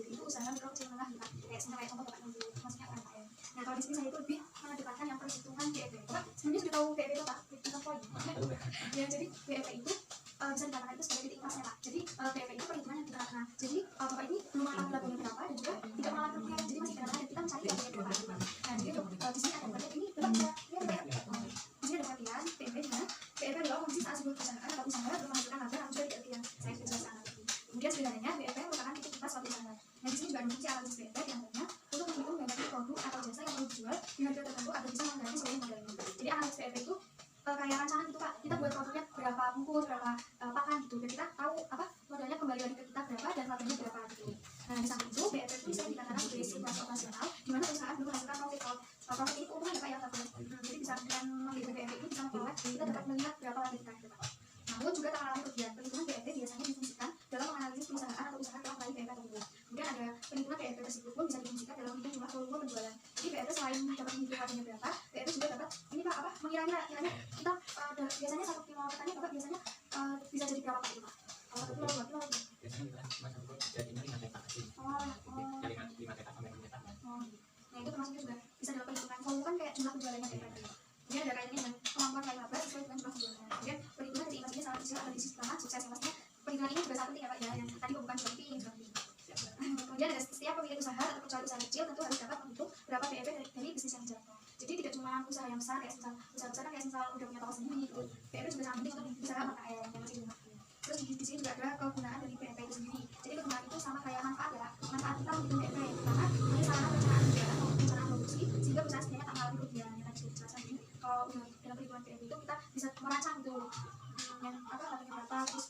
itu usaha mikro kecil menengah gitu kan, kayak contoh bapak dulu, maksudnya UMKM. Nah kalau di sini saya itu lebih mengedepankan yang perhitungan BEP. Bapak sebenarnya sudah tahu BEP itu apa? Break-even point. Ya jadi BEP itu bisa dikatakan itu sebagai titik emasnya Pak. Jadi BEP itu perhitungan yang kita lakukan. Jadi bapak ini belum mengalami labanya berapa dan juga tidak mengalami kerugian, jadi masih tengah-tengah dan kita mencari labanya berapa gitu Pak. Nah jadi untuk di sini ada bagian ini bapak bisa lihat Pak ya. Di sini ada bagian BEP di mana BEP adalah kondisi saat sebuah perusahaan atau usaha belum menghasilkan laba atau sudah tidak yang saya sudah jelaskan tadi. Kemudian sebenarnya BEP merupakan titik kita suatu usaha. Nah di sini juga ada fungsi analisis BEP di antaranya untuk menghitung bagaimana produk atau jasa yang perlu dijual di harga tertentu agar bisa menghadapi seluruh modalnya. Jadi analisis BEP itu kayak rancangan gitu Pak, kita buat produknya berapa bungkus, berapa pakan gitu, dan kita tahu apa modalnya kembali lagi ke kita berapa dan labanya berapa gitu. Nah di samping itu BEP itu bisa dikatakan sebagai situasi operasional di mana perusahaan belum menghasilkan profit. Profit ini keuntungan ya Pak ya, jadi bisa dengan menghitung BEP ini bisa memperoleh kita dapat melihat berapa laba kita gitu Pak. Namun juga tak mengalami kerugian. Perhitungan BEP biasanya difungsikan dalam menganalisis perusahaan atau usaha telah meraih BEP tersebut. Kemudian ada perhitungan BEP tersebut pun bisa difungsikan dalam menghitung jumlah volume penjualan. Jadi BEP selain dapat menghitung labanya berapa, BEP juga dapat ini Pak apa mengira-ngira kita biasanya 1 kilo petani Bapak biasanya bisa jadi berapa Pak itu Pak? Kalau 1 kilo 2 kilo gitu. Biasanya kita cuma satu jadi 5 tetak sih. Dari 5 tetak sampai 6 tetak. Nah itu termasuknya juga bisa dalam perhitungan volume kan kayak jumlah penjualannya BEP. Kemudian ada kaitannya dengan kemampuan raih laba sesuai dengan jumlah penjualannya. Kemudian perhitungan titik emas ini sangat kecil atau diisi pertama sukses ya maksudnya perhitungan ini juga sangat penting ya Pak ya, yang tadi bukan cuma penting ini juga penting. Kemudian ada setiap pemilik usaha atau kecuali usaha kecil tentu harus dapat menghitung berapa BEP dari bisnis yang dijalankan. Jadi tidak cuma usaha yang besar kayak usaha besar kan kayak misal udah punya toko sendiri gitu. BEP juga sangat penting untuk usaha UMKM yang masih belum mampu. Terus di sini juga ada kegunaan dari BEP itu sendiri. Jadi kegunaan itu sama kayak manfaat ya. Manfaat kita menghitung BEP pertama ini sarana perencanaan penjualan atau perencanaan produksi sehingga perusahaan sebenarnya tak mengalami kerugian yang tadi sudah dijelaskan. Jadi kalau dalam perhitungan BEP itu kita bisa merancang gitu yang apa labanya berapa terus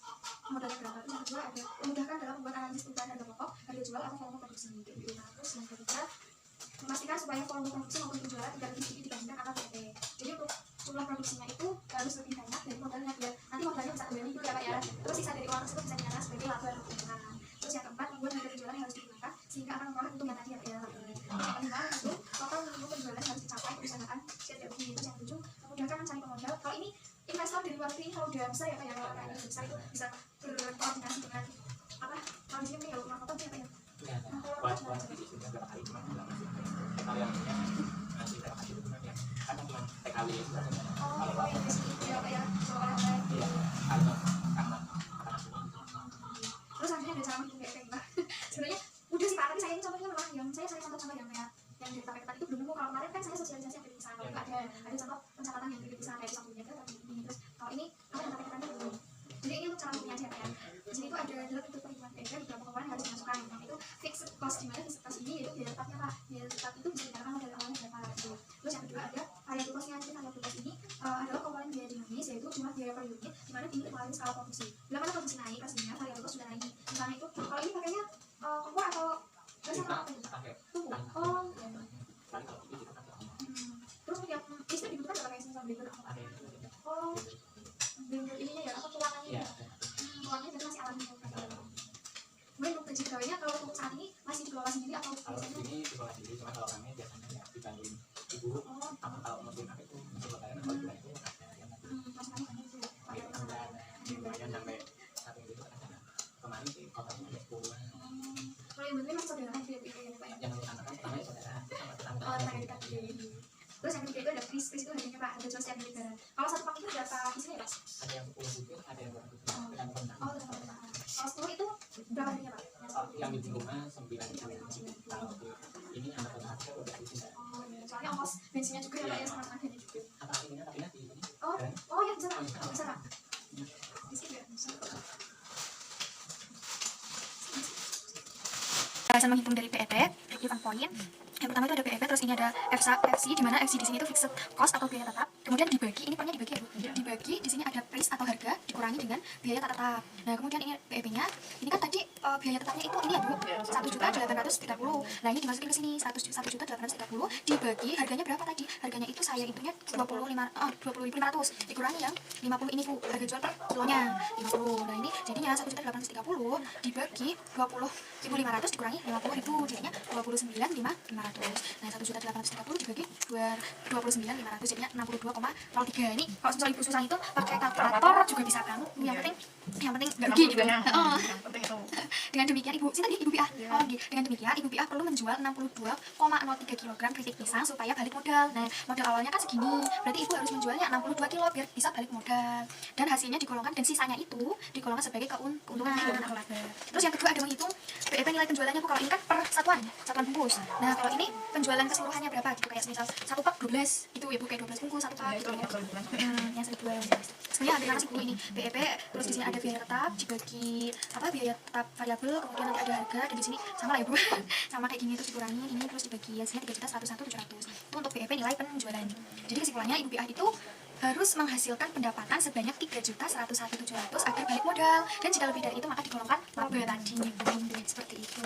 modalnya berapa. Terus yang kedua ada memudahkan dalam membuat analisis perubahan harga pokok, harga jual atau volume produksi gitu. Nah, terus yang ketiga memastikan supaya volume produksi maupun penjualan tidak lebih sedikit dibandingkan angka BEP. Jadi untuk jumlah produksinya itu harus lebih banyak dari modalnya biar nanti modalnya bisa kembali dulu ya Pak ya. Terus sisa dari uang tersebut bisa digunakan sebagai laba atau keuntungan. Terus yang keempat membuat harga penjualan yang harus digunakan sehingga akan memperoleh keuntungan tadi ya Pak ya. Yang kelima itu total minimum penjualan harus dicapai perusahaan CTOG. Terus yang ketujuh memudahkan mencari pemodal. Kalau ini investor dari luar negeri kalau udah besar ya Pak ya, kalau orang yang besar itu bisa berkoordinasi dengan apa kalau di sini ya rumah apa sih Pak ya. Buat di sini berapa kali cuma bilang sekali yang masih berapa kali itu ya kan cuma sekali itu kalau yang di sini ya Pak ya soalnya iya kalau karena terus akhirnya ada cara menghitung BEP Pak. Sebenarnya udah sih Pak, tapi saya ini contohnya memang yang saya contoh sama yang kayak yang dari KPK itu belum nemu. Kalau kemarin kan saya sosialisasi yang dari sana, kalau ada contoh pencatatan yang dari sana kayak satunya kan ini. Terus kalau ini apa yang KPK itu belum. Jadi ini untuk cara menghitung aja Pak ya. Di sini itu ada dalam bentuk perhitungan BEP beberapa komponen yang harus dimasukkan. Yang itu fixed cost, di mana fixed cost ini yaitu biaya tetapnya Pak. Biaya tetap itu bisa dikatakan modal awalnya berapa gitu. Terus yang kedua ada variable cost-nya. Jadi variable cost ini adalah komponen biaya dinamis yaitu jumlah biaya per unit di mana tinggi melalui skala produksi. Bila mana produksi naik pastinya variable cost sudah naik. Misalnya itu kalau ini pakainya kompor atau gas atau apa itu? Tunggu. Oh, ya. Terus untuk yang listrik dibutuhkan nggak kayak misal blender atau apa? Oh, blender ininya ya apa tulangannya ya? Tulangannya berarti masih alami. Kemudian untuk gaji pegawainya kalau untuk saat ini masih dikelola sendiri atau kalau ini dikelola sendiri cuma kalau kami biasanya ya dibantuin ibu apa kalau mungkin aku itu mencoba kalian kalau juga itu ada yang nanti masukannya banyak itu ya? lumayan sampai satu itu ada kemarin sih totalnya ada 10-an. Kalau yang bentuknya masih saudara gitu ya Pak ya? Yang anak kan namanya saudara sama tetangga. Oh, tetangga dekat gitu. Terus yang ketiga itu ada kris itu harganya Pak, harga jual setiap negara. Kalau satu pak itu berapa isinya ya Pak? Ada yang 10 butir, ada yang 2 butir dengan benang. Oh, dengan kalau 10 itu berapa harganya Pak? Yang di rumah 9 kalau ini anak tetangga udah di sini. Oh iya, soalnya ongkos bensinnya juga ya Pak ya sama harganya juga. Apa ini tapi nanti ini? Oh ya bisa Pak, bisa Pak. Di sini ya, bisa. Alasan menghitung dari BEP, break-even point. Yang pertama itu ada BEP, terus ini ada FC, di mana FC di sini itu fixed cost atau biaya tetap. Kemudian dibagi, ini pokoknya dibagi ya Bu. Dibagi di sini ada price atau harga dikurangi dengan biaya tak tetap. Nah kemudian ini BEP-nya, ini kan tadi biaya tetapnya itu ini ya Bu, 1.830. Nah ini dimasukin ke sini 1.830 dibagi harganya berapa tadi? Harganya itu saya hitungnya 20.500 dikurangi yang 50 ini Bu, harga jual per kilonya 50. Nah ini jadinya 1.830 dibagi 20.500 dikurangi 50.000 jadinya 29.500. Nah 1.830 dibagi 29.500 jadinya 62,03. Ini kalau misalnya ibu susah itu pakai kalkulator juga bisa kan. Yang penting Nggak rugi mampu gitu. juga ya. Heeh. Yang penting itu. Dengan demikian ibu Pia. Iya. Oh, dengan demikian ibu Pia perlu menjual 62,03 kg keripik pisang supaya balik modal. Nah, modal awalnya kan segini, berarti ibu harus menjualnya 62 kg biar bisa balik modal. Dan hasilnya digolongkan dan sisanya itu digolongkan sebagai keuntungan atau laba. Terus yang kedua ada menghitung BEP nilai penjualannya bu. Kalau ini kan per satuan bungkus. Nah, kalau ini penjualan keseluruhannya berapa gitu, kayak misal 1 pak 12 itu ibu kayak 12 bungkus 1 pak Ya, gitu. itu yang selalu bilang. Yang sebulan. Sebenarnya ada nasi bu ini BEP, terus di sini ada biaya tetap dibagi biaya tetap variabel, kemudian nanti ada harga, dan di sini sama lah ya bu. Sama kayak gini, terus dikurangi ini terus dibagi hasilnya 3.101.700. Itu untuk BEP nilai penjualan. Jadi kesimpulannya ibu PA itu harus menghasilkan pendapatan sebanyak 3.101.700 agar balik modal, dan jika lebih dari itu maka digolongkan laba tadi seperti itu.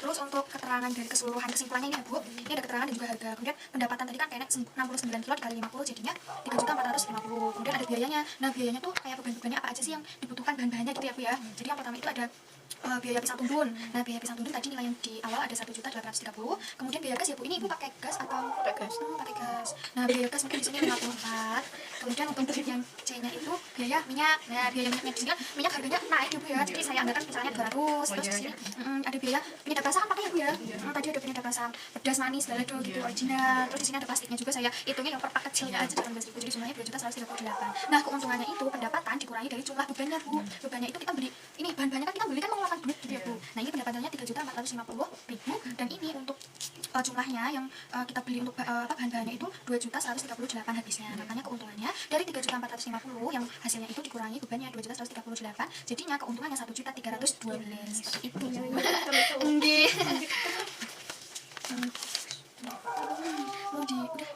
Terus untuk keterangan dari keseluruhan kesimpulannya ini ya bu, ini ada keterangan dan juga harga. Kemudian pendapatan tadi kan kayaknya 69 kilo dikali 50 jadinya 3.450. Kemudian ada biayanya. Nah biayanya tuh kayak beban-bebannya apa aja sih yang dibutuhkan bahan-bahannya gitu ya bu ya. Jadi yang pertama itu ada biaya pisang tundun. Nah biaya pisang tundun tadi nilai yang di awal ada 1.830. Kemudian biaya gas ya bu, ini ibu pakai gas atau Pakai gas. pakai gas. Nah biaya gas mungkin di sini 54. Kemudian untuk yang C-nya itu biaya minyak. Nah biaya minyaknya di sini kan minyak harganya naik ya bu ya. Jadi saya anggarkan misalnya 200. Terus di sini ada biaya penyedap rasa kan pakai ya bu ya. Tadi ada penyedap rasa pedas, manis, balado gitu original. Terus di sini ada plastiknya juga, saya hitungnya yang per pak kecilnya aja 18.000. Jadi semuanya 2.138. Nah keuntungannya itu pendapatan dikurangi dari jumlah bebannya bu. Bebannya itu kita beli ini bahan-bahannya kan kita beli kan mengeluarkan duit gitu ya bu. Nah ini pendapatannya 3.450.000, dan ini untuk jumlahnya yang kita beli untuk bahan-bahannya itu 2.138 habisnya. Makanya keuntungannya dari 3.450 yang hasilnya itu dikurangi bebannya 2.138, jadinya keuntungannya 1.312. Seperti itu. Nggih. Mau di udah